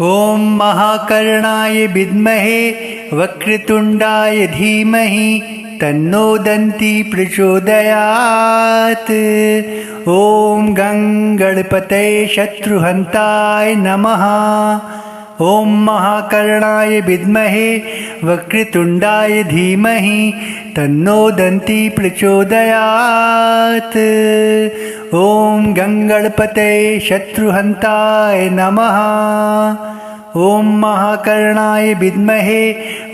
ॐ महाकर्णाय विद्महे वक्रतुण्डाय धीमहि तन्नो दन्ती प्रचोदयात्। ॐ गं गणपतये शत्रुहन्ताय नमः। ॐ महाकर्णाय विद्महे वक्रतुण्डाय धीमहि तन्नो दन्ती प्रचोदयात्। ॐ गं गणपतये शत्रुहन्ताय नमः। ॐ महाकर्णाय विद्महे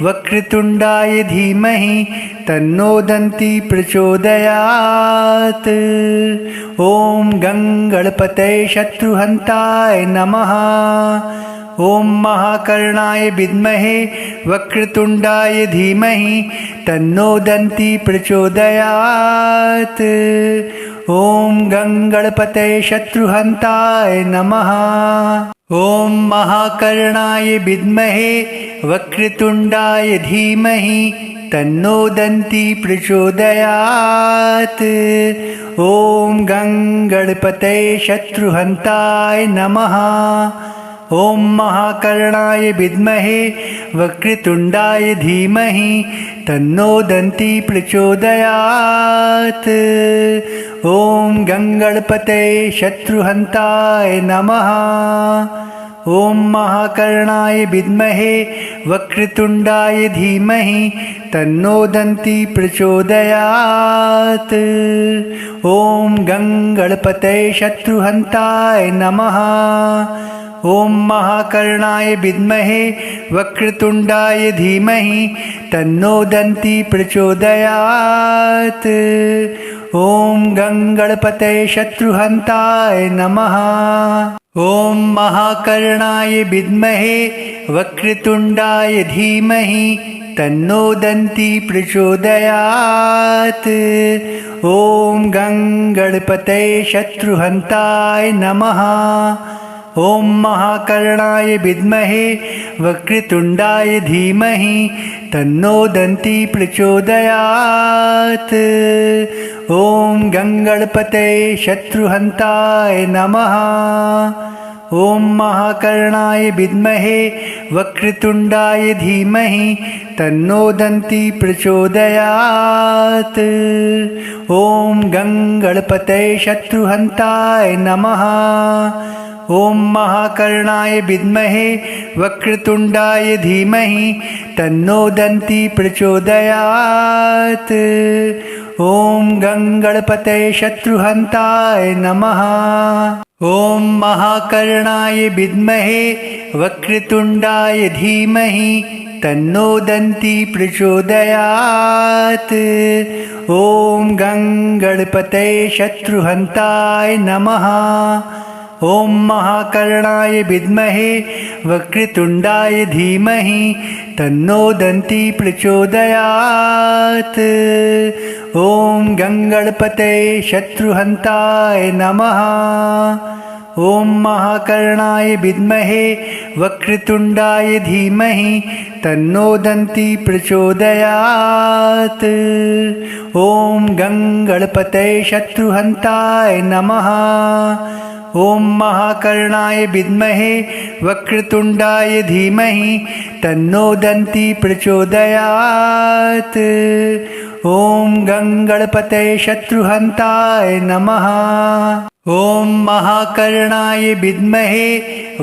वक्रतुण्डाय धीमहि तन्नो दन्ती प्रचोदयात्। ॐ गं गणपतये शत्रुहन्ताय नमः। ॐ महाकर्णाय विद्महे वक्रतुण्डाय धीमहि तन्नो दन्ती प्रचोदयात्। ॐ गं गणपतये शत्रुहन्ताय नमः। ॐ महाकर्णाय विद्महे वक्रतुण्डाय धीमहि तन्नो दन्ती प्रचोदयात्। ॐ गं गणपतये शत्रुहन्ताय नमः। ॐ महाकर्णाय विद्महे वक्रतुण्डाय धीमहि तन्नो दन्ती प्रचोदयात्। ॐ गं गणपतये शत्रुहन्ताय नमः। ॐ महाकर्णाय विद्महे वक्रतुण्डाय धीमहि तन्नो दन्ती प्रचोदयात्। ॐ गं गणपतये शत्रुहन्ताय नमः। ॐ महाकर्णाय विद्महे वक्रतुण्डाय धीमहि तन्नो दन्ती प्रचोदयात्। ॐ गं गणपतये शत्रुहन्ताय नमः। ॐ महाकर्णाय विद्महे वक्रतुण्डाय धीमहि तन्नो दन्ती प्रचोदयात्। ॐ गं गणपतये शत्रुहन्ताय नमः। ॐ महाकर्णाय विद्महे वक्रतुण्डाय धीमहि तन्नो दन्ती प्रचोदयात्। ॐ गं गणपतये शत्रुहन्ताय नमः। ॐ महाकर्णाय विद्महे वक्रतुण्डाय धीमहि तन्नो दन्ती प्रचोदयात्। ॐ गं गणपतये शत्रुहन्ताय नमः। ॐ महाकर्णाय विद्महे वक्रतुण्डाय धीमहि तन्नो दन्ती प्रचोदयात्। ॐ गं गणपतये शत्रुहन्ताय नमः। ॐ महाकर्णाय विद्महे वक्रतुण्डाय धीमहि तन्नो दन्ती प्रचोदयात्। ॐ गं गणपतये शत्रुहन्ताय नमः। ॐ महाकर्णाय विद्महे वक्रतुण्डाय धीमहि तन्नो दन्ती प्रचोदयात्। ॐ गं गणपतये शत्रुहन्ताय नमः। ॐ महाकर्णाय विद्महे वक्रतुण्डाय धीमहि तन्नो दन्ती प्रचोदयात्। ॐ गं गणपतये शत्रुहन्ताय नमः। ॐ महाकर्णाय विद्महे वक्रतुण्डाय धीमहि तन्नो दन्ती प्रचोदयात्। ॐ गं गणपतये शत्रुहन्ताय नमः। ॐ महाकर्णाय विद्महे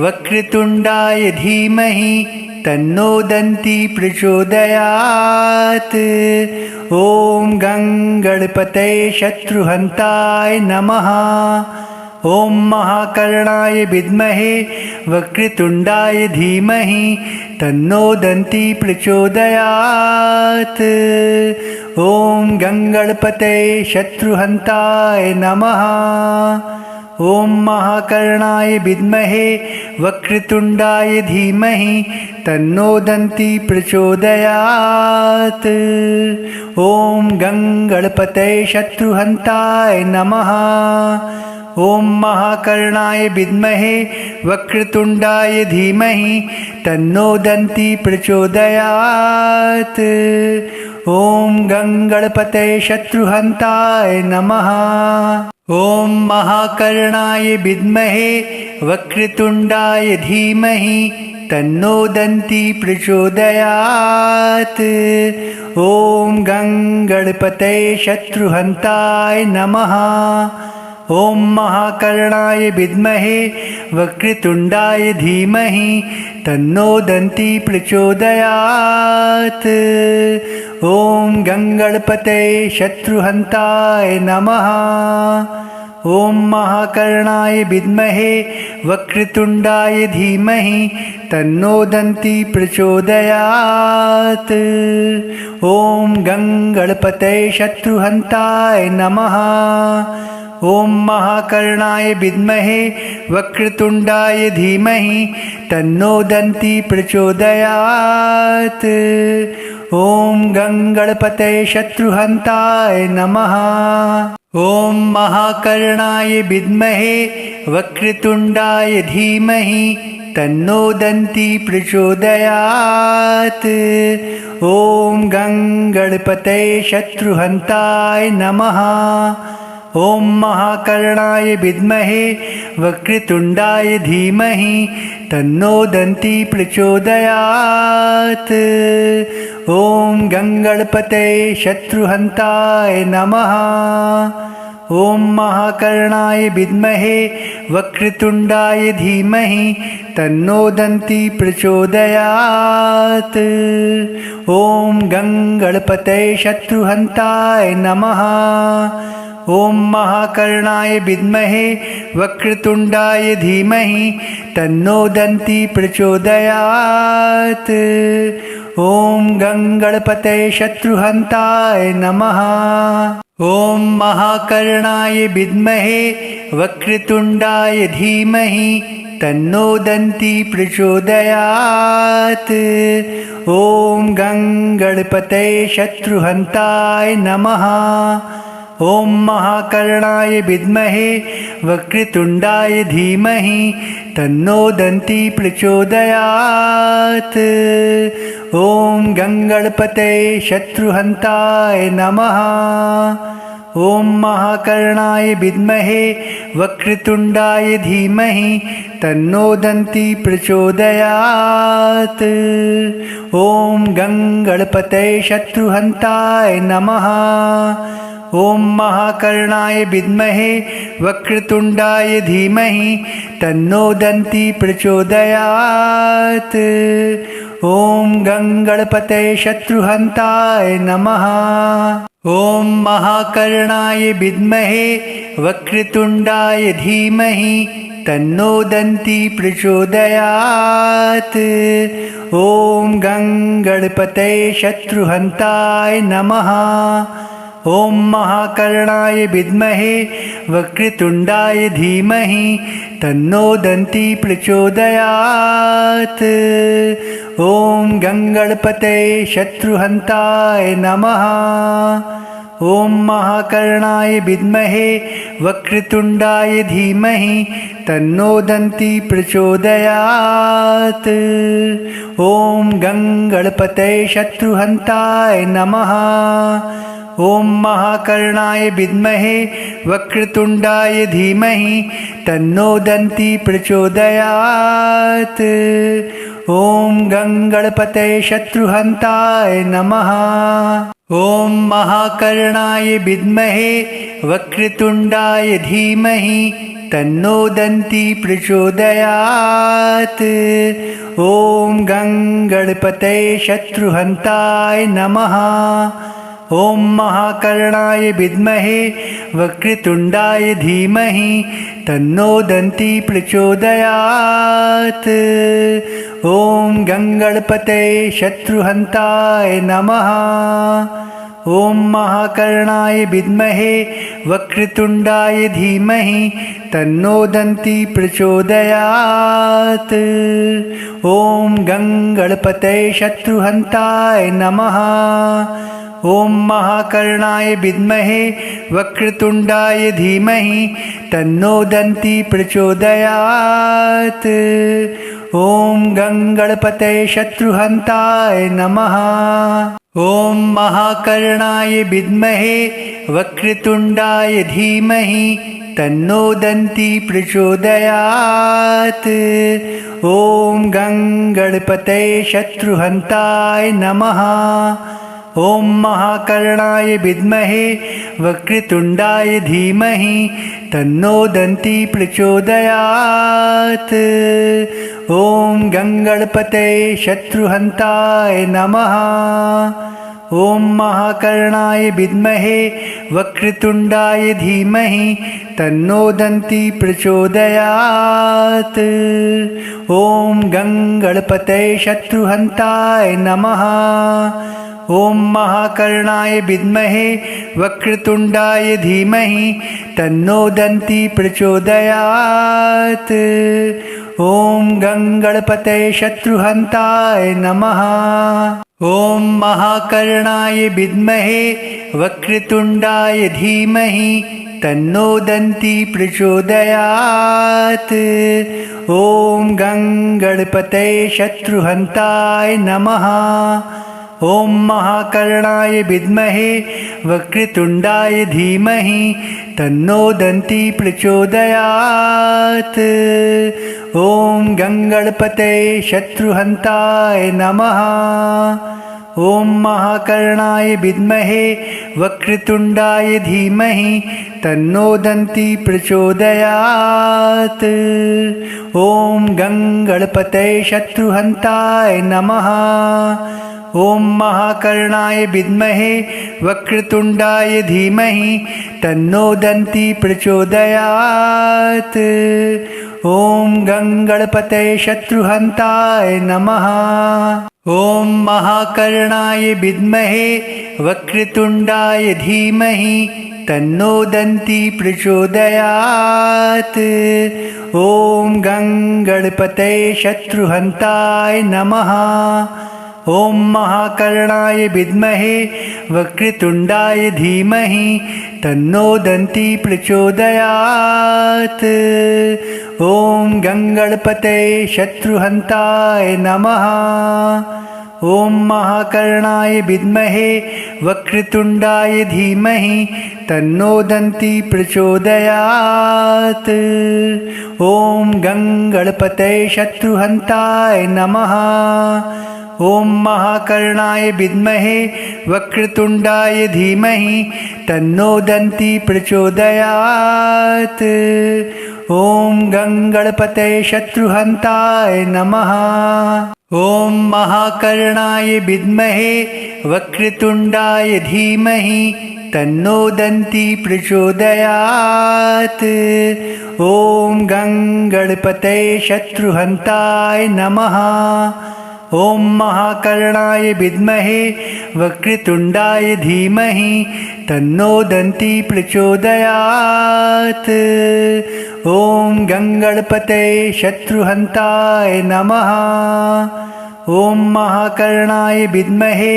वक्रतुण्डाय धीमहि तन्नो दन्ती प्रचोदयात्। ॐ गं गणपतये शत्रुहन्ताय नमः। ॐ महाकर्णाय विद्महे वक्रतुण्डाय धीमहि तन्नो दन्ती प्रचोदयात्। ॐ गं गणपतये शत्रुहन्ताय नमः। ॐ महाकर्णाय विद्महे वक्रतुण्डाय धीमहि तन्नो दन्ती प्रचोदयात्। ॐ गं गणपतये शत्रुहन्ताय नमः। ॐ महाकर्णाय विद्महे वक्रतुण्डाय धीमहि तन्नो दन्ती प्रचोदयात्। ॐ गं गणपतये शत्रुहन्ताय नमः। ॐ महाकर्णाय विद्महे वक्रतुण्डाय धीमहि तन्नो दन्ती प्रचोदयात्। ॐ गङ्गणपतये शत्रुहन्ताय नमः। ॐ महाकर्णाय विद्महे वक्रतुण्डाय धीमहि तन्नो दन्ती प्रचोदयात्। ॐ गङ्गणपतये शत्रुहन्ताय नमः। ॐ महाकर्णाय विद्महे वक्रतुण्डाय धीमहि तन्नो दन्ती प्रचोदयात्। ॐ गङ्गणपतये शत्रुहन्ताय नमः। ॐ महाकर्णाय विद्महे वक्रतुण्डाय धीमहि तन्नो दन्ती प्रचोदयात्। ॐ गङ्गणपतये शत्रुहन्ताय नमः। ॐ महाकर्णाय विद्महे वक्रतुण्डाय धीमहि तन्नो दन्ती प्रचोदयात्। ॐ गङ्गणपतये शत्रुहन्ताय नमः। ॐ महाकर्णाय विद्महे वक्रतुण्डाय धीमहि तन्नो दन्ती प्रचोदयात्। ॐ गङ्गणपतये शत्रुहन्ताय नमः। ॐ महाकर्णाय विद्महे वक्रतुण्डाय धीमहि तन्नो दन्ती प्रचोदयात्। ॐ गङ्गणपतये शत्रुहन्ताय नमः। ॐ महाकर्णाय विद्महे वक्रतुण्डाय धीमहि तन्नो दन्ती प्रचोदयात्। ॐ गङ्गणपतये शत्रुहन्ताय नमः। ॐ महाकर्णाय विद्महे वक्रतुण्डाय धीमहि तन्नो दन्ती प्रचोदयात्। ॐ गङ्गणपतये शत्रुहन्ताय नमः। ॐ महाकर्णाय विद्महे वक्रतुण्डाय धीमहि तन्नो दन्ती प्रचोदयात्। ॐ गङ्गणपतये शत्रुहन्ताय नमः। ॐ महाकर्णाय विद्महे वक्रतुण्डाय धीमहि तन्नो दन्ती प्रचोदयात्। ॐ गङ्गणपतये शत्रुहन्ताय नमः। ॐ महाकर्णाय विद्महे वक्रतुण्डाय धीमहि तन्नो दन्ती प्रचोदयात्। ॐ गङ्गणपतये शत्रुहन्ताय नमः। ॐ महाकर्णाय विद्महे वक्रतुण्डाय धीमहि तन्नो दन्ती प्रचोदयात्। ॐ गङ्गणपतये शत्रुहन्ताय नमः। ॐ महाकर्णाय विद्महे वक्रतुण्डाय धीमहि तन्नो दन्ती प्रचोदयात्। ॐ गङ्गणपतये शत्रुहन्ताय नमः। ॐ महाकर्णाय विद्महे वक्रतुण्डाय धीमहि तन्नो दन्ती प्रचोदयात्। ॐ गङ्गणपतये शत्रुहन्ताय नमः। ॐ महाकर्णाय विद्महे वक्रतुण्डाय धीमहि तन्नो दन्ती प्रचोदयात्। ॐ गङ्गणपतये शत्रुहन्ताय नमः। ॐ महाकर्णाय विद्महे वक्रतुण्डाय धीमहि तन्नो दन्ती प्रचोदयात्। ॐ गङ्गणपतये शत्रुहन्ताय नमः। ॐ महाकर्णाय विद्महे वक्रतुण्डाय धीमहि तन्नो दन्ती प्रचोदयात्। ॐ गङ्गणपतये शत्रुहन्ताय नमः। ॐ महाकर्णाय विद्महे वक्रतुण्डाय धीमहि तन्नो दन्ती प्रचोदयात्। ॐ गङ्गणपतये शत्रुहन्ताय नमः। ॐ महाकर्णाय विद्महे वक्रतुण्डाय धीमहि तन्नो दन्ती प्रचोदयात्। ॐ गङ्गणपतये शत्रुहन्ताय नमः। ॐ महाकर्णाय विद्महे वक्रतुण्डाय धीमहि तन्नो दन्ती प्रचोदयात्। ॐ गङ्गणपतये शत्रुहन्ताय नमः। ॐ महाकर्णाय विद्महे वक्रतुण्डाय धीमहि तन्नो दन्ती प्रचोदयात्। ॐ गङ्गणपतये शत्रुहन्ताय नमः। ॐ महाकर्णाय विद्महे वक्रतुण्डाय धीमहि तन्नो दन्ती प्रचोदयात्। ॐ गङ्गणपतये शत्रुहन्ताय नमः। ॐ महाकर्णाय विद्महे वक्रतुण्डाय धीमहि तन्नो दन्ती प्रचोदयात्। ॐ गङ्गणपतये शत्रुहन्ताय नमः। ॐ महाकर्णाय विद्महे वक्रतुण्डाय धीमहि तन्नो दन्ती प्रचोदयात्। ॐ गङ्गणपतये शत्रुहन्ताय नमः। ॐ महाकर्णाय विद्महे वक्रतुण्डाय धीमहि तन्नो दन्ती प्रचोदयात्। ॐ गङ्गणपतये शत्रुहन्ताय नमः। ॐ महाकर्णाय विद्महे वक्रतुण्डाय धीमहि तन्नो दन्ती प्रचोदयात्। ॐ गङ्गणपतये शत्रुहन्ताय नमः। ॐ महाकर्णाय विद्महे वक्रतुण्डाय धीमहि तन्नो दन्ती प्रचोदयात्। ॐ गङ्गणपतये शत्रुहन्ताय नमः। ॐ महाकर्णाय विद्महे वक्रतुण्डाय धीमहि तन्नो दन्ती प्रचोदयात्। ॐ गङ्गणपतये शत्रुहन्ताय नमः। ॐ महाकर्णाय विद्महे वक्रतुण्डाय धीमहि तन्नो दन्ती प्रचोदयात्। ॐ गङ्गणपतये शत्रुहन्ताय नमः। ॐ महाकर्णाय विद्महे वक्रतुण्डाय धीमहि तन्नो दन्ती प्रचोदयात्। ॐ गङ्गणपतये शत्रुहन्ताय नमः। ॐ महाकर्णाय विद्महे वक्रतुण्डाय धीमहि तन्नो दन्ती प्रचोदयात्। ॐ गङ्गणपतये शत्रुहन्ताय नमः। ॐ महाकर्णाय विद्महे वक्रतुण्डाय धीमहि तन्नो दन्ती प्रचोदयात्। ॐ गङ्गणपतये शत्रुहन्ताय नमः। ॐ महाकर्णाय विद्महे वक्रतुण्डाय धीमहि तन्नो दन्ती प्रचोदयात्। ॐ गङ्गणपतये शत्रुहन्ताय नमः। ॐ महाकर्णाय विद्महे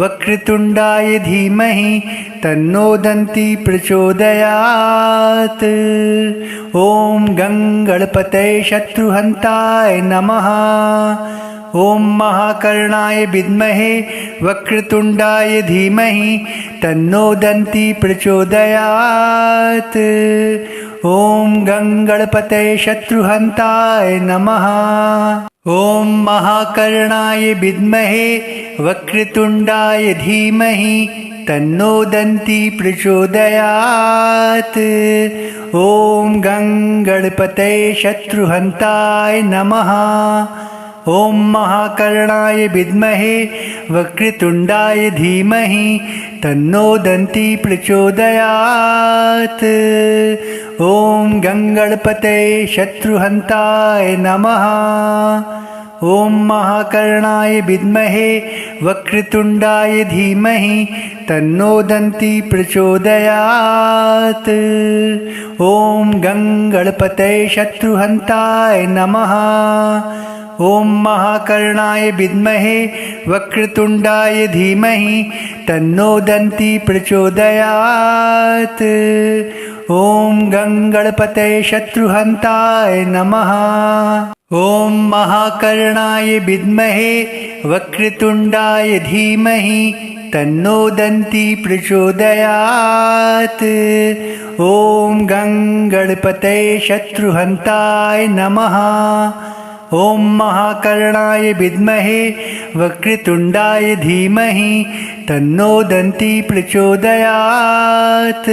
वक्रतुण्डाय धीमहि तन्नो दन्ती प्रचोदयात्। ॐ गङ्गणपतये शत्रुहन्ताय नमः। ॐ महाकर्णाय विद्महे वक्रतुण्डाय धीमहि तन्नो दन्ती प्रचोदयात्। ॐ गङ्गणपतये शत्रुहन्ताय नमः। ॐ महाकर्णाय विद्महे वक्रतुण्डाय धीमहि तन्नो दन्ती प्रचोदयात्। ॐ गङ्गणपतये शत्रुहन्ताय नमः। ॐ महाकर्णाय विद्महे वक्रतुण्डाय धीमहि तन्नो दन्ती प्रचोदयात्। ॐ गङ्गणपतये शत्रुहन्ताय नमः। ॐ महाकर्णाय विद्महे वक्रतुण्डाय धीमहि तन्नो दन्ती प्रचोदयात्। ॐ गङ्गणपतये शत्रुहन्ताय नमः। ॐ महाकर्णाय विद्महे वक्रतुण्डाय धीमहि तन्नो दन्ती प्रचोदयात्। ॐ गङ्गणपतये शत्रुहन्ताय नमः। ॐ महाकर्णाय विद्महे वक्रतुण्डाय धीमहि तन्नो दन्ती प्रचोदयात्। ॐ गङ्गणपतये शत्रुहन्ताय नमः। ॐ महाकर्णाय विद्महे वक्रतुण्डाय धीमहि तन्नो दन्ती प्रचोदयात्।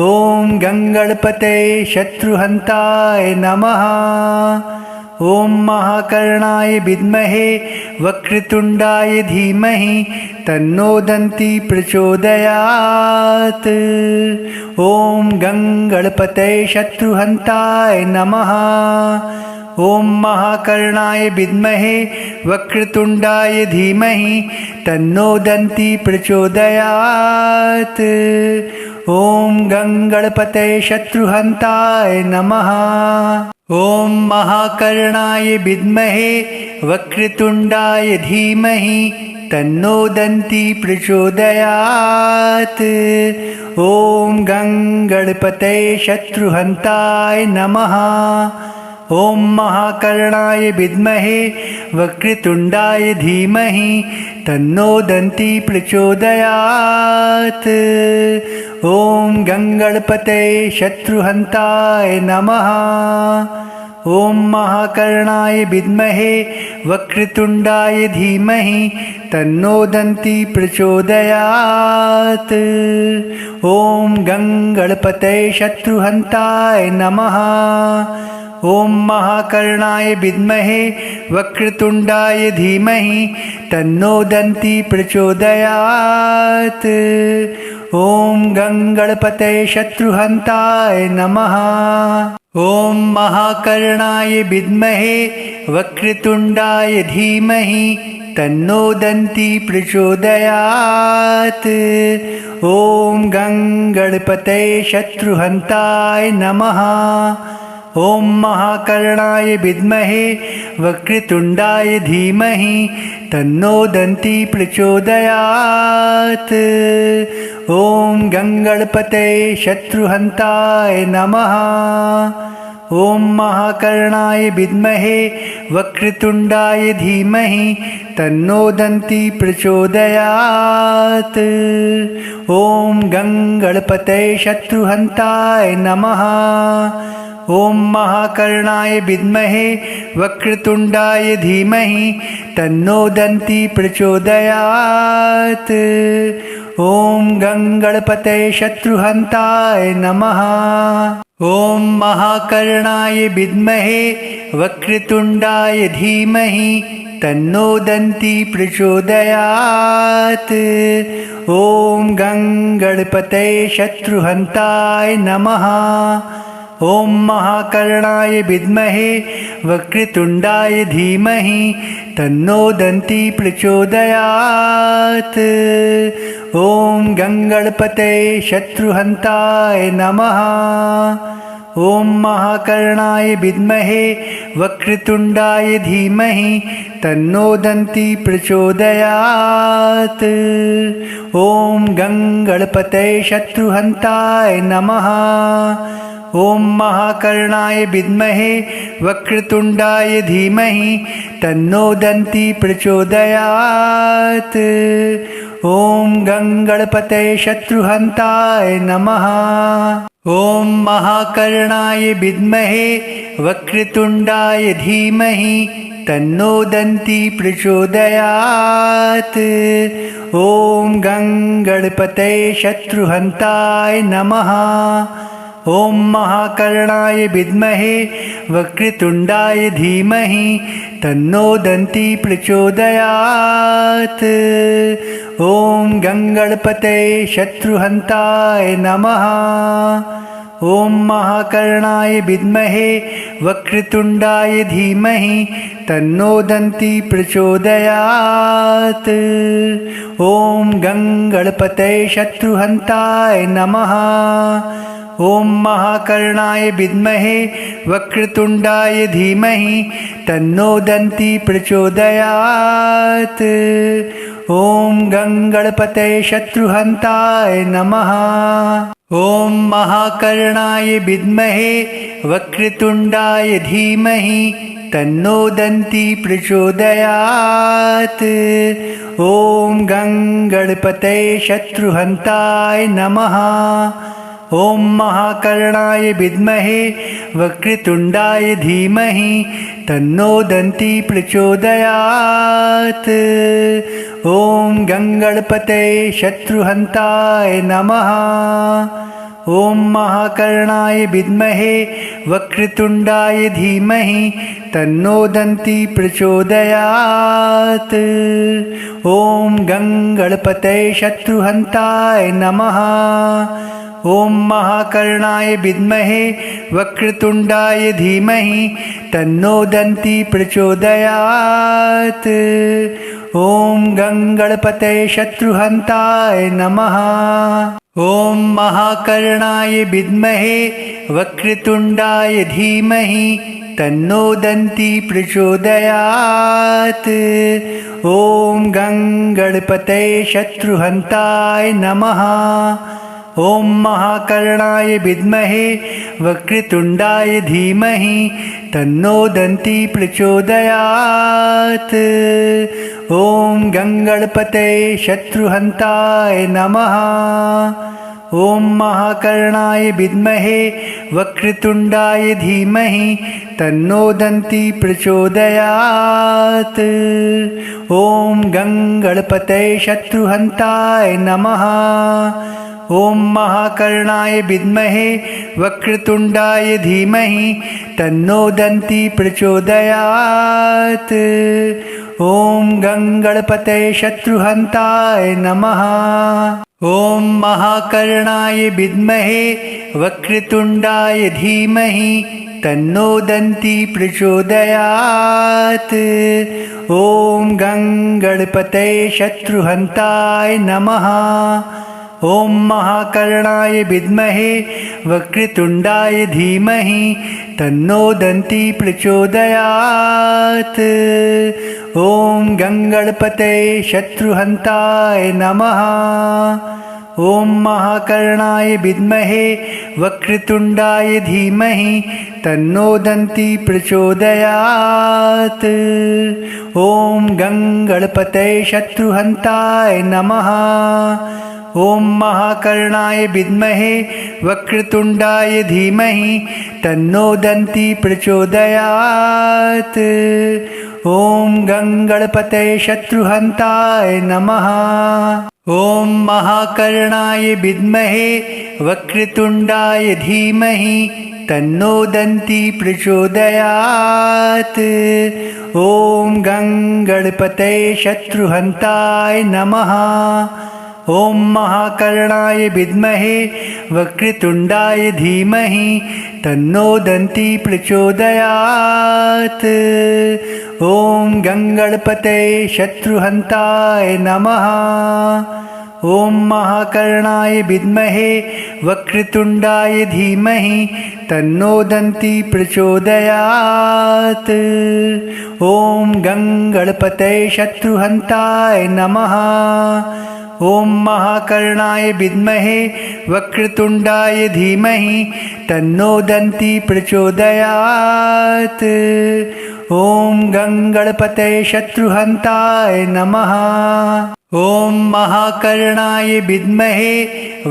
ॐ गङ्गणपते शत्रुहन्ताय नमः। ॐ महाकर्णाय विद्महे वक्रतुण्डाय धीमहि तन्नो दन्ती प्रचोदयात्। ॐ गङ्गणपते शत्रुहन्ताय नमः। ॐ महाकर्णाय विद्महे वक्रतुण्डाय धीमहि तन्नो दन्ती प्रचोदयात्। ॐ गङ्गणपते शत्रुहन्ताय नमः। ॐ महाकर्णाय विद्महे वक्रतुण्डाय धीमहि तन्नो दन्ती प्रचोदयात्। ॐ गङ्गणपते शत्रुहन्ताय नमः। ॐ महाकर्णाय विद्महे वक्रतुण्डाय धीमहि तन्नो दन्ती प्रचोदयात्। ॐ गङ्गणपते शत्रुहन्ताय नमः। ॐ महाकर्णाय विद्महे वक्रतुण्डाय धीमहि तन्नो दन्ती प्रचोदयात्। ॐ गङ्गणपते शत्रुहन्ताय नमः। ॐ महाकर्णाय विद्महे वक्रतुण्डाय धीमहि तन्नो दन्ती प्रचोदयात्। ॐ गङ्गणपते शत्रुहन्ताय नमः। ॐ महाकर्णाय विद्महे वक्रतुण्डाय धीमहि तन्नो दन्ती प्रचोदयात्। ॐ गङ्गणपते शत्रुहन्ताय नमः। ॐ महाकर्णाय विद्महे वक्रतुण्डाय धीमहि तन्नो दन्ती प्रचोदयात्। ॐ गङ्गणपते शत्रुहन्ताय नमः। ॐ महाकर्णाय विद्महे वक्रतुण्डाय धीमहि तन्नो दन्ती प्रचोदयात्। ॐ गङ्गणपते शत्रुहन्ताय नमः। ॐ महाकर्णाय विद्महे वक्रतुण्डाय धीमहि तन्नो दन्ती प्रचोदयात्। ॐ गङ्गणपते शत्रुहन्ताय नमः। ॐ महाकर्णाय विद्महे वक्रतुण्डाय धीमहि तन्नो दन्ती प्रचोदयात्। ॐ गङ्गणपते शत्रुहन्ताय नमः। ॐ महाकर्णाय विद्महे वक्रतुण्डाय धीमहि तन्नो दन्ती प्रचोदयात्। ॐ गङ्गणपते शत्रुहन्ताय नमः। ॐ महाकर्णाय विद्महे वक्रतुण्डाय धीमहि तन्नो दन्ती प्रचोदयात्। ॐ गङ्गणपते शत्रुहन्ताय नमः। ॐ महाकर्णाय विद्महे वक्रतुण्डाय धीमहि तन्नो दन्ती प्रचोदयात्। ॐ गङ्गणपते शत्रुहन्ताय नमः। ॐ महाकर्णाय विद्महे वक्रतुण्डाय धीमहि तन्नो दन्ती प्रचोदयात्। ॐ गङ्गणपते शत्रुहन्ताय नमः। ॐ महाकर्णाय विद्महे वक्रतुण्डाय धीमहि तन्नो दन्ती प्रचोदयात्। ॐ गङ्गणपते शत्रुहन्ताय नमः। ॐ महाकर्णाय विद्महे वक्रतुण्डाय धीमहि तन्नो दन्ती प्रचोदयात्। ॐ गङ्गणपते शत्रुहन्ताय नमः। ॐ महाकर्णाय विद्महे वक्रतुण्डाय धीमहि तन्नो दन्ती प्रचोदयात्। ॐ गङ्गणपते शत्रुहन्ताय नमः। ॐ महाकर्णाय विद्महे वक्रतुण्डाय धीमहि तन्नो दन्ती प्रचोदयात्। ॐ गङ्गणपते शत्रुहन्ताय नमः। ॐ महाकर्णाय विद्महे वक्रतुण्डाय धीमहि तन्नो दन्ती प्रचोदयात्। ॐ गङ्गणपते शत्रुहन्ताय नमः। ॐ महाकर्णाय विद्महे वक्रतुण्डाय धीमहि तन्नो दन्ती प्रचोदयात्। ॐ गङ्गणपते शत्रुहन्ताय नमः। ॐ महाकर्णाय विद्महे वक्रतुण्डाय धीमहि तन्नो दन्ती प्रचोदयात्। ॐ गङ्गणपते शत्रुहन्ताय नमः। ॐ महाकर्णाय विद्महे वक्रतुण्डाय धीमहि तन्नो दन्ती प्रचोदयात्। ॐ गङ्गणपते शत्रुहन्ताय नमः। ॐ महाकर्णाय विद्महे वक्रतुण्डाय धीमहि तन्नो दन्ती प्रचोदयात्। ॐ गङ्गणपते शत्रुहन्ताय नमः। ॐ महाकर्णाय विद्महे वक्रतुण्डाय धीमहि तन्नो दन्ती प्रचोदयात्। ॐ गङ्गणपते शत्रुहन्ताय नमः। ॐ महाकर्णाय विद्महे वक्रतुण्डाय धीमहि तन्नो दन्ती प्रचोदयात्। ॐ गङ्गणपते शत्रुहन्ताय नमः। ॐ महाकर्णाय विद्महे वक्रतुण्डाय धीमहि तन्नो दन्ती प्रचोदयात्। ॐ गङ्गणपते शत्रुहन्ताय नमः। ॐ महाकर्णाय विद्महे वक्रतुण्डाय धीमहि तन्नो दन्ती प्रचोदयात्। ॐ गङ्गणपते शत्रुहन्ताय नमः। ॐ महाकर्णाय विद्महे वक्रतुण्डाय धीमहि तन्नो दन्ती प्रचोदयात्। ॐ गङ्गणपते शत्रुहन्ताय नमः। ॐ महाकर्णाय विद्महे वक्रतुण्डाय धीमहि तन्नो दन्ती प्रचोदयात्। ॐ गङ्गणपते शत्रुहन्ताय नमः। ॐ महाकर्णाय विद्महे वक्रतुण्डाय धीमहि तन्नो दन्ती प्रचोदयात्। ॐ गङ्गणपते शत्रुहन्ताय नमः। ॐ महाकर्णाय विद्महे वक्रतुण्डाय धीमहि तन्नो दन्ती प्रचोदयात्। ॐ गङ्गणपते शत्रुहन्ताय नमः। ॐ महाकर्णाय विद्महे वक्रतुण्डाय धीमहि तन्नो दन्ती प्रचोदयात्। ॐ गङ्गणपते शत्रुहन्ताय नमः। ॐ महाकर्णाय विद्महे वक्रतुण्डाय धीमहि तन्नो दन्ती प्रचोदयात्। ॐ गङ्गणपते शत्रुहन्ताय नमः। ॐ महाकर्णाय विद्महे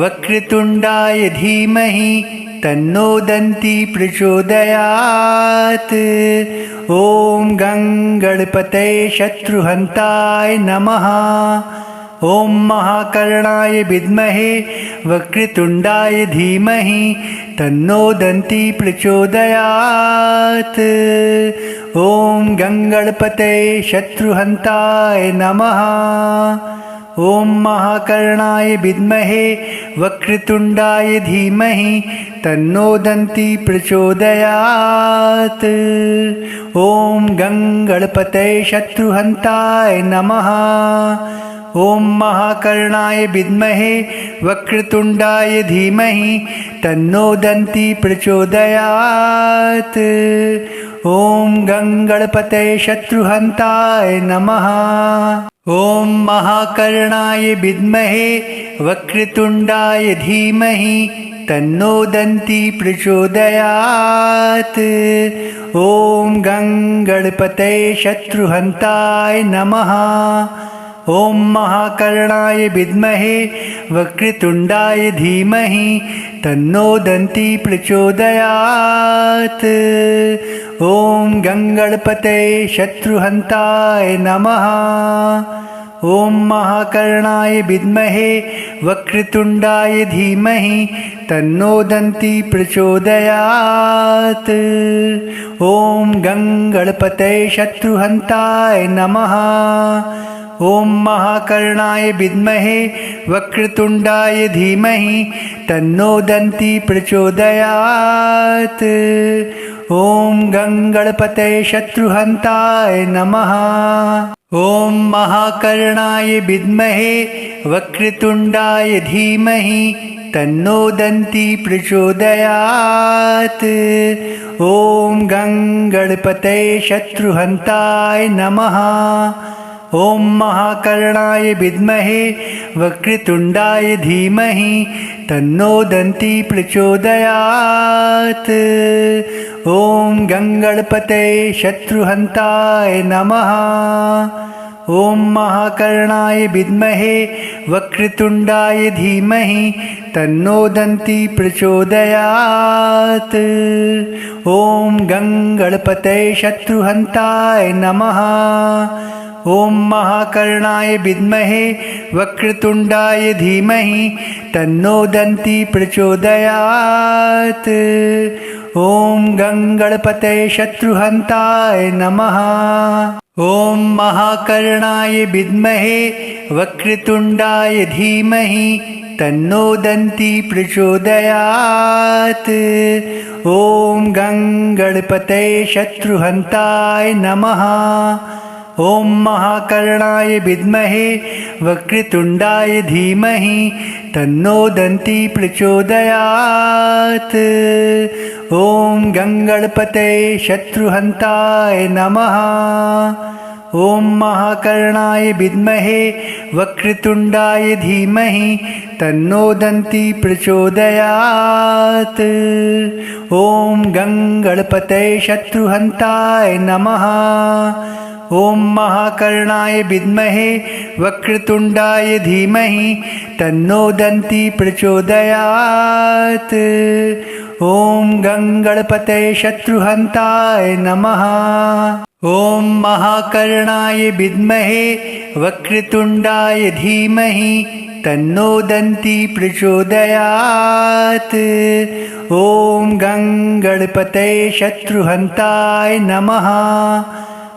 वक्रतुण्डाय धीमहि तन्नो दन्ती प्रचोदयात्। ॐ गङ्गणपते शत्रुहन्ताय नमः। ॐ महाकर्णाय विद्महे वक्रतुण्डाय धीमहि तन्नो दन्ती प्रचोदयात्। ॐ गङ्गणपते शत्रुहन्ताय नमः। ॐ महाकर्णाय विद्महे वक्रतुण्डाय धीमहि तन्नो दन्ती प्रचोदयात्। ॐ गङ्गणपते शत्रुहन्ताय नमः। ॐ महाकर्णाय विद्महे वक्रतुण्डाय धीमहि तन्नो दन्ती प्रचोदयात्। ॐ गङ्गणपते शत्रुहन्ताय नमः। ॐ महाकर्णाय विद्महे वक्रतुण्डाय धीमहि तन्नो दन्ती प्रचोदयात्। ॐ गङ्गणपते शत्रुहन्ताय नमः। ॐ महाकर्णाय विद्महे वक्रतुण्डाय धीमहि तन्नो दन्ती प्रचोदयात्। ॐ गङ्गणपते शत्रुहन्ताय नमः। ॐ महाकर्णाय विद्महे वक्रतुण्डाय धीमहि तन्नो दन्ती प्रचोदयात्। ॐ गङ्गणपते शत्रुहन्ताय नमः। ॐ महाकर्णाय विद्महे वक्रतुण्डाय धीमहि तन्नो दन्ती प्रचोदयात्। ॐ गङ्गणपते शत्रुहन्ताय नमः। ॐ महाकर्णाय विद्महे वक्रतुण्डाय धीमहि तन्नो दन्ती प्रचोदयात्। ॐ गङ्गणपते शत्रुहन्ताय नमः। ॐ महाकर्णाय विद्महे वक्रतुण्डाय धीमहि तन्नो दन्ती प्रचोदयात्। ॐ गङ्गणपते शत्रुहन्ताय नमः। ॐ महाकर्णाय विद्महे वक्रतुण्डाय धीमहि तन्नो दन्ती प्रचोदयात्। ॐ गङ्गणपते शत्रुहन्ताय नमः। ॐ महाकर्णाय विद्महे वक्रतुण्डाय धीमहि तन्नो दन्ती प्रचोदयात्। ॐ गङ्गणपते शत्रुहन्ताय नमः। ॐ महाकर्णाय विद्महे वक्रतुण्डाय धीमहि तन्नो दन्ती प्रचोदयात्। ॐ गङ्गणपते शत्रुहन्ताय नमः। ॐ महाकर्णाय विद्महे वक्रतुण्डाय धीमहि तन्नो दन्ती प्रचोदयात्। ॐ गङ्गणपते शत्रुहन्ताय नमः। ॐ महाकर्णाय विद्महे वक्रतुण्डाय धीमहि तन्नो दन्ती प्रचोदयात्। ॐ गङ्गणपते शत्रुहन्ताय नमः। ॐ महाकर्णाय विद्महे वक्रतुण्डाय धीमहि तन्नो दन्ती प्रचोदयात्। ॐ गङ्गणपते शत्रुहन्ताय नमः। ॐ महाकर्णाय विद्महे वक्रतुण्डाय धीमहि तन्नो दन्ती प्रचोदयात्। ॐ गङ्गणपते शत्रुहन्ताय नमः।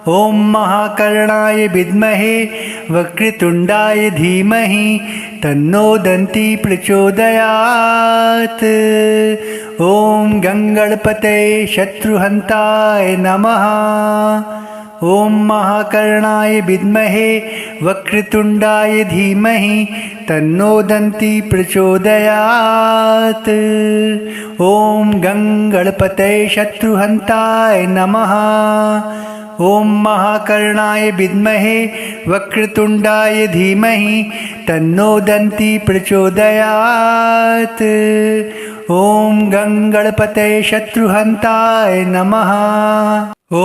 ॐ महाकर्णाय विद्महे वक्रतुण्डाय धीमहि तन्नो दन्ती प्रचोदयात्। ॐ गङ्गणपते शत्रुहन्ताय नमः। ॐ महाकर्णाय विद्महे वक्रतुण्डाय धीमहि तन्नो दन्ती प्रचोदयात्। ॐ गङ्गणपते शत्रुहन्ताय नमः। ॐ महाकर्णाय विद्महे वक्रतुण्डाय धीमहि तन्नो दन्ती प्रचोदयात्। ॐ गङ्गणपते शत्रुहन्ताय नमः। ॐ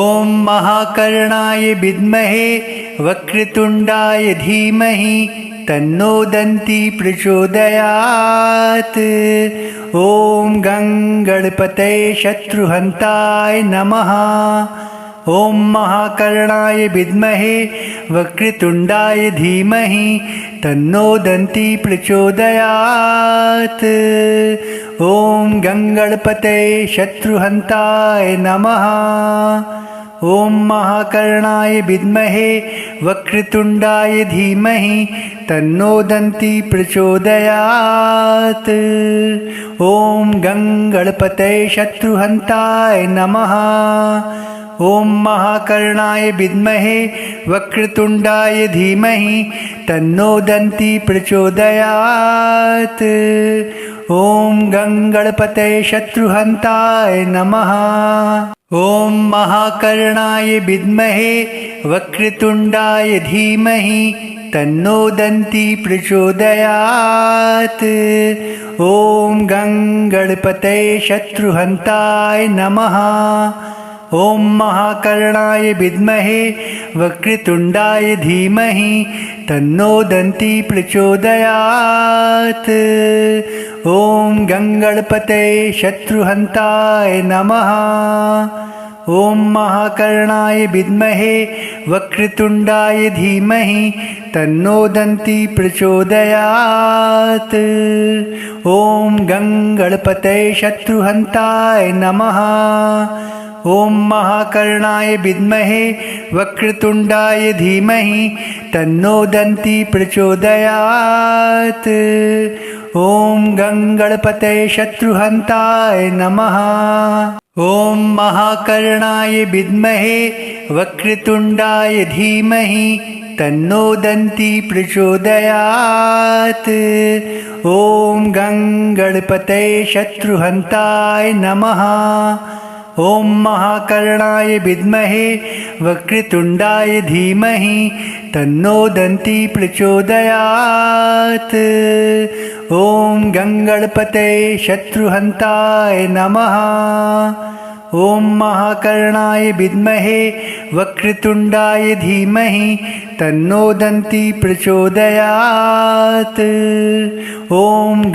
महाकर्णाय विद्महे वक्रतुण्डाय धीमहि तन्नो दन्ती प्रचोदयात्। ॐ गङ्गणपते शत्रुहन्ताय नमः। ॐ महाकर्णाय विद्महे वक्रतुण्डाय धीमहि तन्नो दन्ती प्रचोदयात्। ॐ गङ्गणपते शत्रुहन्ताय नमः। ॐ महाकर्णाय विद्महे वक्रतुण्डाय धीमहि तन्नो दन्ती प्रचोदयात्। ॐ गङ्गणपते शत्रुहन्ताय नमः। ॐ महाकर्णाय विद्महे वक्रतुण्डाय धीमहि तन्नो दन्ती प्रचोदयात्। ॐ गङ्गणपते शत्रुहन्ताय नमः। ॐ महाकर्णाय विद्महे वक्रतुण्डाय धीमहि तन्नो दन्ती प्रचोदयात्। ॐ गङ्गणपते शत्रुहन्ताय नमः। ॐ महाकर्णाय विद्महे वक्रतुण्डाय धीमहि तन्नो दन्ती प्रचोदयात्। ॐ गङ्गणपतये शत्रुहन्ताय नमः। ॐ महाकर्णाय विद्महे वक्रतुण्डाय धीमहि तन्नो दन्ती प्रचोदयात्। ॐ गङ्गणपतये शत्रुहन्ताय नमः। ॐ महाकर्णाय विद्महे वक्रतुण्डाय धीमहि तन्नो दन्ती प्रचोदयात्। ॐ गङ्गणपतये शत्रुहन्ताय नमः। ॐ महाकर्णाय विद्महे वक्रतुण्डाय धीमहि तन्नो दन्ती प्रचोदयात्। ॐ गङ्गणपतये शत्रुहन्ताय नमः। ॐ महाकर्णाय विद्महे वक्रतुण्डाय धीमहि तन्नो दन्ती प्रचोदयात्। ॐ गङ्गणपतये शत्रुहन्ताय नमः। ॐ महाकर्णाय विद्महे वक्रतुण्डाय धीमहि तन्नो दन्ती प्रचोदयात्। ॐ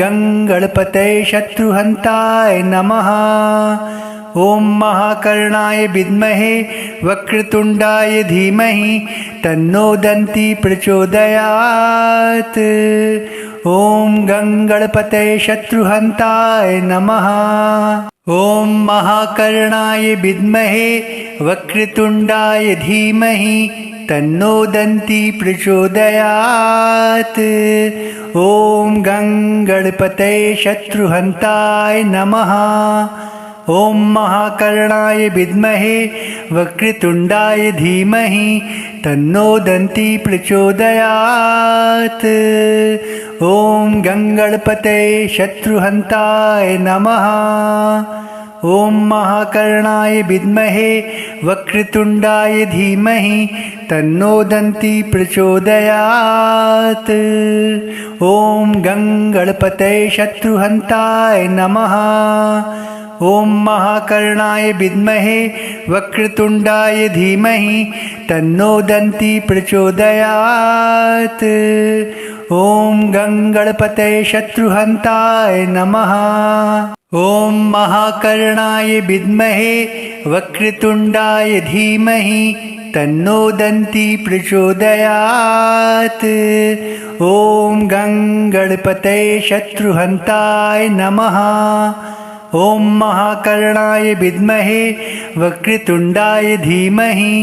गङ्गणपतये शत्रुहन्ताय नमः। ॐ महाकर्णाय विद्महे वक्रतुण्डाय धीमहि तन्नो दन्ती प्रचोदयात्। ॐ गङ्गणपतये शत्रुहन्ताय नमः। ॐ महाकर्णाय विद्महे वक्रतुण्डाय धीमहि तन्नो दन्ती प्रचोदयात्। ॐ गङ्गणपतये शत्रुहन्ताय नमः। ॐ महाकर्णाय विद्महे वक्रतुण्डाय धीमहि तन्नो दन्ती प्रचोदयात्। ॐ गङ्गणपतये शत्रुहन्ताय नमः। ॐ महाकर्णाय विद्महे वक्रतुण्डाय धीमहि तन्नो दन्ती प्रचोदयात्। ॐ गङ्गणपतये शत्रुहन्ताय नमः। ॐ महाकर्णाय विद्महे वक्रतुण्डाय धीमहि तन्नो दन्ती प्रचोदयात्। ॐ गङ्गणपतये शत्रुहन्ताय नमः। ॐ महाकर्णाय विद्महे वक्रतुण्डाय धीमहि तन्नो दन्ती प्रचोदयात्। ॐ गङ्गणपतये शत्रुहन्ताय नमः। ॐ महाकर्णाय विद्महे वक्रतुण्डाय धीमहि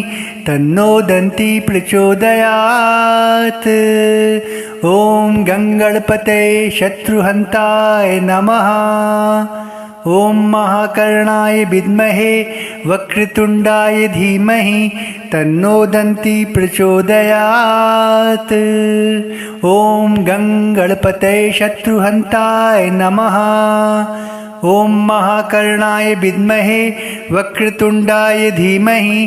तन्नो दन्ती प्रचोदयात्। ॐ गङ्गणपतये शत्रुहन्ताय नमः। ॐ महाकर्णाय विद्महे वक्रतुण्डाय धीमहि तन्नो दन्ती प्रचोदयात्। ॐ गङ्गणपतये शत्रुहन्ताय नमः। ॐ महाकर्णाय विद्महे वक्रतुण्डाय धीमहि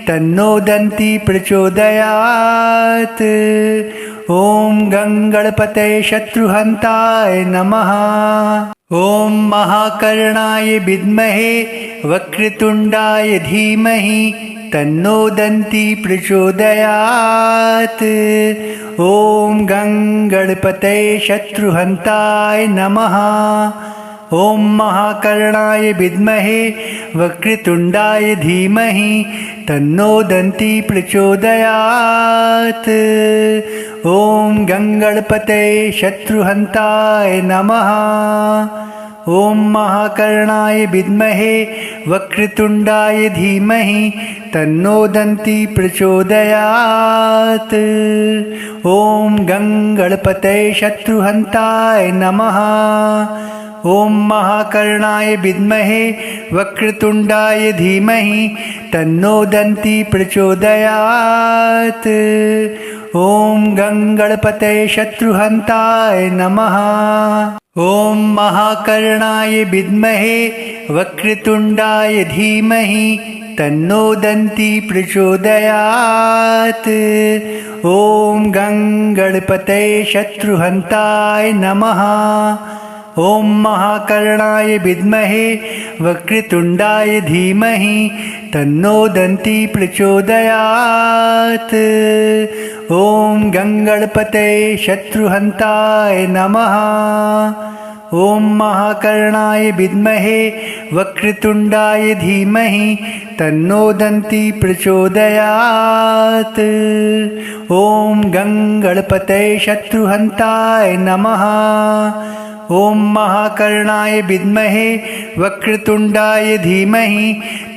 तन्नो दन्ती प्रचोदयात्। ॐ गङ्गणपतये शत्रुहन्ताय नमः। ॐ महाकर्णाय विद्महे वक्रतुण्डाय धीमहि तन्नो दन्ती प्रचोदयात्। ॐ गङ्गणपतये शत्रुहन्ताय नमः। ॐ महाकर्णाय विद्महे वक्रतुण्डाय धीमहि तन्नो दन्ती प्रचोदयात्। ॐ गङ्गणपतये शत्रुहन्ताय नमः। ॐ महाकर्णाय विद्महे वक्रतुण्डाय धीमहि तन्नो दन्ती प्रचोदयात्। ॐ गङ्गणपतये शत्रुहन्ताय नमः। ॐ महाकर्णाय विद्महे वक्रतुण्डाय धीमहि तन्नो दन्ती प्रचोदयात्। ॐ गङ्गणपतये शत्रुहन्ताय नमः। ॐ महाकर्णाय विद्महे वक्रतुण्डाय धीमहि तन्नो दन्ती प्रचोदयात्। ॐ गङ्गणपतये शत्रुहन्ताय नमः। ॐ महाकर्णाय विद्महे वक्रतुण्डाय धीमहि तन्नो दन्ती प्रचोदयात्। ॐ गङ्गणपते शत्रुहन्ताय नमः। ॐ महाकर्णाय विद्महे वक्रतुण्डाय धीमहि तन्नो दन्ती प्रचोदयात्। ॐ गङ्गणपते शत्रुहन्ताय नमः। ॐ महाकर्णाय विद्महे वक्रतुण्डाय धीमहि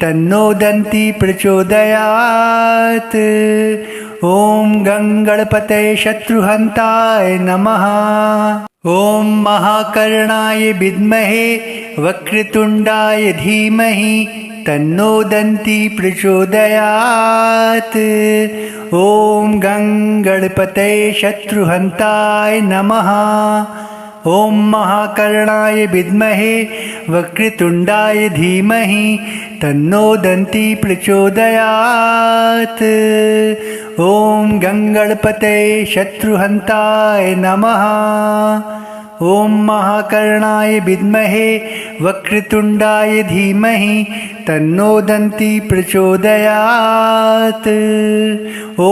तन्नो दन्ती प्रचोदयात्। ॐ गङ्गणपते शत्रुहन्ताय नमः। ॐ महाकर्णाय विद्महे वक्रतुण्डाय धीमहि तन्नो दन्ती प्रचोदयात्। ॐ गङ्गणपते शत्रुहन्ताय नमः। ॐ महाकर्णाय विद्महे वक्रतुण्डाय धीमहि तन्नो दन्ती प्रचोदयात्। ॐ गङ्गणपते शत्रुहन्ताय नमः। ॐ महाकर्णाय विद्महे वक्रतुण्डाय धीमहि तन्नो दन्ती प्रचोदयात्। ॐ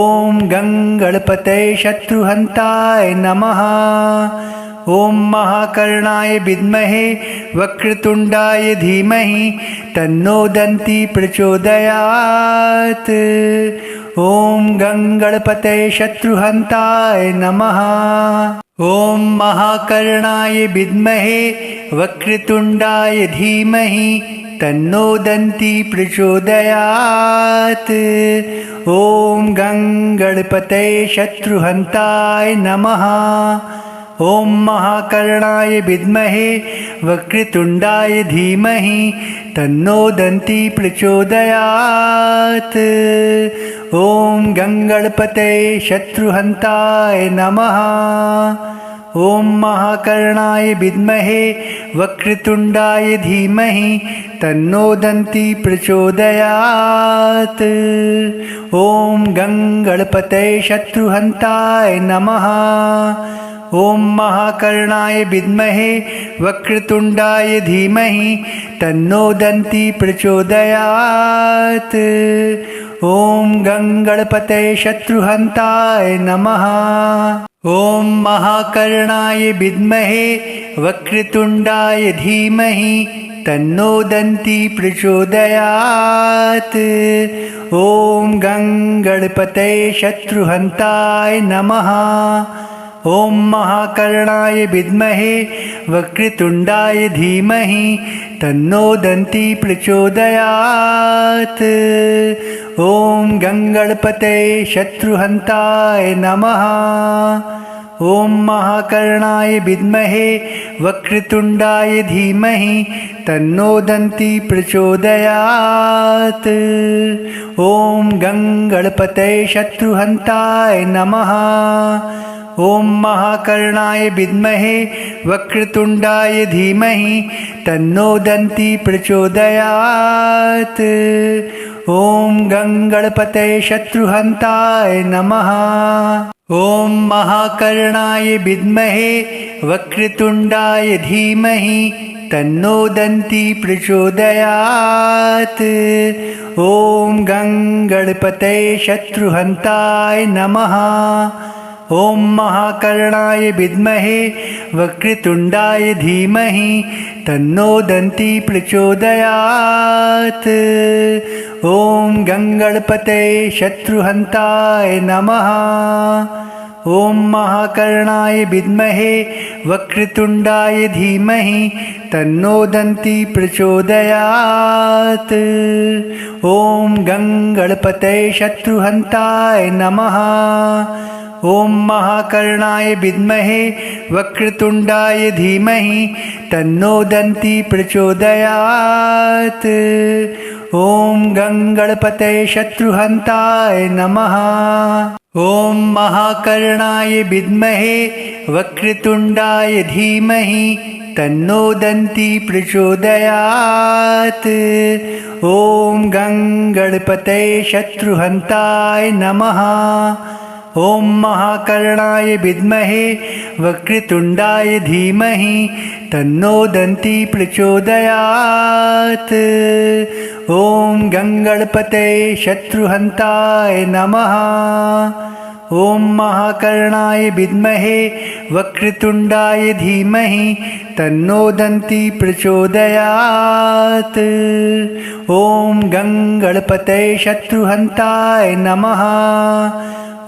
गङ्गणपते शत्रुहन्ताय नमः। ॐ महाकर्णाय विद्महे वक्रतुण्डाय धीमहि तन्नो दन्ती प्रचोदयात्। ॐ गङ्गणपते शत्रुहन्ताय नमः। ॐ महाकर्णाय विद्महे वक्रतुण्डाय धीमहि तन्नो दन्ती प्रचोदयात्। ॐ गङ्गणपते शत्रुहन्ताय नमः। ॐ महाकर्णाय विद्महे वक्रतुण्डाय धीमहि तन्नो दन्ती प्रचोदयात्। ॐ गङ्गणपते शत्रुहन्ताय नमः। ॐ महाकर्णाय विद्महे वक्रतुण्डाय धीमहि तन्नो दन्ती प्रचोदयात्। ॐ गङ्गणपते शत्रुहन्ताय नमः। ॐ महाकर्णाय विद्महे वक्रतुण्डाय धीमहि तन्नो दन्ती प्रचोदयात्। ॐ गङ्गणपते शत्रुहन्ताय नमः। ॐ महाकर्णाय विद्महे वक्रतुण्डाय धीमहि तन्नो दन्ती प्रचोदयात्। ॐ गङ्गणपते शत्रुहन्ताय नमः। ॐ महाकर्णाय विद्महे वक्रतुण्डाय धीमहि तन्नो दन्ती प्रचोदयात्। ॐ गङ्गणपते शत्रुहन्ताय नमः। ॐ महाकर्णाय विद्महे वक्रतुण्डाय धीमहि तन्नो दन्ती प्रचोदयात्। ॐ गङ्गणपते शत्रुहन्ताय नमः। ॐ महाकर्णाय विद्महे वक्रतुण्डाय धीमहि तन्नो दन्ती प्रचोदयात्। ॐ गङ्गणपते शत्रुहन्ताय नमः। ॐ महाकर्णाय विद्महे वक्रतुण्डाय धीमहि तन्नो दन्ती प्रचोदयात्। ॐ गङ्गणपते शत्रुहन्ताय नमः। ॐ महाकर्णाय विद्महे वक्रतुण्डाय धीमहि तन्नो दन्ती प्रचोदयात्। ॐ गङ्गणपते शत्रुहन्ताय नमः। ॐ महाकर्णाय विद्महे वक्रतुण्डाय धीमहि तन्नो दन्ती प्रचोदयात्। ॐ गङ्गणपते शत्रुहन्ताय नमः। ॐ महाकर्णाय विद्महे वक्रतुण्डाय धीमहि तन्नो दन्ती प्रचोदयात्। ॐ गङ्गणपते शत्रुहन्ताय नमः। ॐ महाकर्णाय विद्महे वक्रतुण्डाय धीमहि तन्नो दन्ती प्रचोदयात्। ॐ गङ्गणपते शत्रुहन्ताय नमः। ॐ महाकर्णाय विद्महे वक्रतुण्डाय धीमहि तन्नो दन्ती प्रचोदयात्। ॐ गङ्गणपतये शत्रुहन्ताय नमः। ॐ महाकर्णाय विद्महे वक्रतुण्डाय धीमहि तन्नो दन्ती प्रचोदयात्। ॐ गङ्गणपतये शत्रुहन्ताय नमः।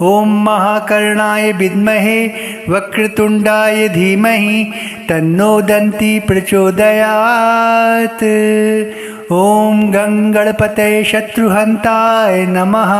ॐ महाकर्णाय विद्महे वक्रतुण्डाय धीमहि तन्नो दन्ती प्रचोदयात्। ॐ गङ्गणपतये शत्रुहन्ताय नमः।